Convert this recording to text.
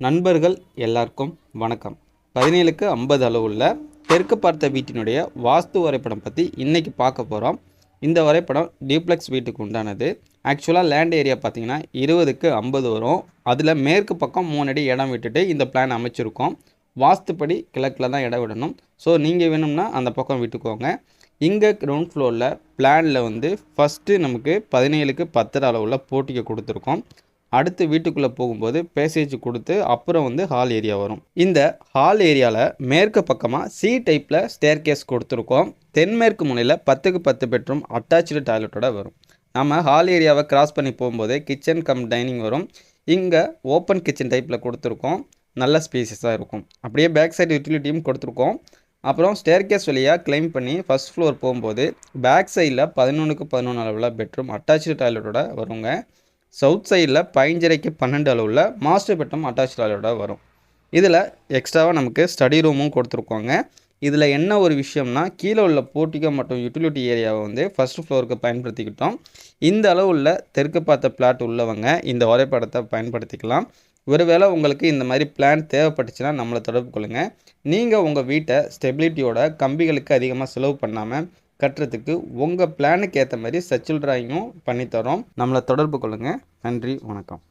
நண்பர்கள் எல்லாருக்கும் வணக்கம். 17க்கு 50 அளவுள்ள தெற்கு பார்த்த வீட்டினுடைய வாஸ்து வரைபடம் பற்றி இன்றைக்கி பார்க்க போகிறோம். இந்த வரைபடம் டியூப்ளெக்ஸ் வீட்டுக்கு உண்டானது. ஆக்சுவலாக லேண்ட் ஏரியா பார்த்திங்கன்னா 20க்கு 50 வரும். அதில் மேற்கு பக்கம் 3 அடி இடம் விட்டுட்டு இந்த பிளான் அமைச்சிருக்கோம். வாஸ்துப்படி கிழக்கில் தான் இடம் விடணும். ஸோ நீங்கள் வேணும்னா அந்த பக்கம் விட்டுக்கோங்க. இங்கே கிரவுண்ட் ஃப்ளோரில் பிளானில் வந்து ஃபஸ்ட்டு நமக்கு 17க்கு 10 அளவுள்ள போட்டிக்கு கொடுத்துருக்கோம். அடுத்து வீட்டுக்குள்ளே போகும்போது பேசேஜ் கொடுத்து அப்புறம் வந்து ஹால் ஏரியா வரும். இந்த ஹால் ஏரியாவில் மேற்கு பக்கமாக சி டைப்பில் ஸ்டேர் கேஸ் கொடுத்துருக்கோம். தென்மேற்கு முனையில் 10க்கு 10 பெட்ரூம் அட்டாச்சு டாய்லெட்டோட வரும். நம்ம ஹால் ஏரியாவை கிராஸ் பண்ணி போகும்போது கிச்சன் கம் டைனிங் வரும். இங்கே ஓப்பன் கிச்சன் டைப்பில் கொடுத்துருக்கோம். நல்ல ஸ்பேசஸாக இருக்கும். அப்படியே பேக் சைடு யூட்டிலிட்டியும் கொடுத்துருக்கோம். அப்புறம் ஸ்டேர் கேஸ் வழியாக கிளைம் பண்ணி ஃபஸ்ட் ஃப்ளோர் போகும்போது பேக் சைடில் 11க்கு 11 அளவில் பெட்ரூம் அட்டாச்சு டாய்லெட்டோட வருங்க. சவுத் சைடில் 15க்கு 12 அளவில் மாஸ்டர் பெட்ரூம் அட்டாச் டாய்லெட்டோட வரும். இதில் எக்ஸ்ட்ராவாக நமக்கு ஸ்டடி ரூமும் கொடுத்துருக்கோங்க. இதில் என்ன ஒரு விஷயம்னா கீழே உள்ள போர்ட்டிகோ மற்றும் யூட்டிலிட்டி ஏரியாவை வந்து ஃபஸ்ட் ஃப்ளோருக்கு பயன்படுத்திக்கிட்டோம். இந்த அளவு உள்ள தெற்கு பார்த்த பிளாட் உள்ளவங்க இந்த வரைபடத்தை பயன்படுத்திக்கலாம். ஒருவேளை உங்களுக்கு இந்த மாதிரி பிளான் தேவைப்பட்டுச்சுன்னா நம்மளை தொடர்பு கொள்ளுங்கள். நீங்கள் உங்கள் வீட்டை ஸ்டெபிலிட்டியோட கம்பிகளுக்கு அதிகமாக செலவு பண்ணாமல் கட்டுறதுக்கு உங்கள் பிளானுக்கு ஏற்ற மாதிரி சர்ச்சுவல் டிராயிங்கும் பண்ணித்தரோம். நம்மளை தொடர்பு கொள்ளுங்கள். நன்றி, வணக்கம்.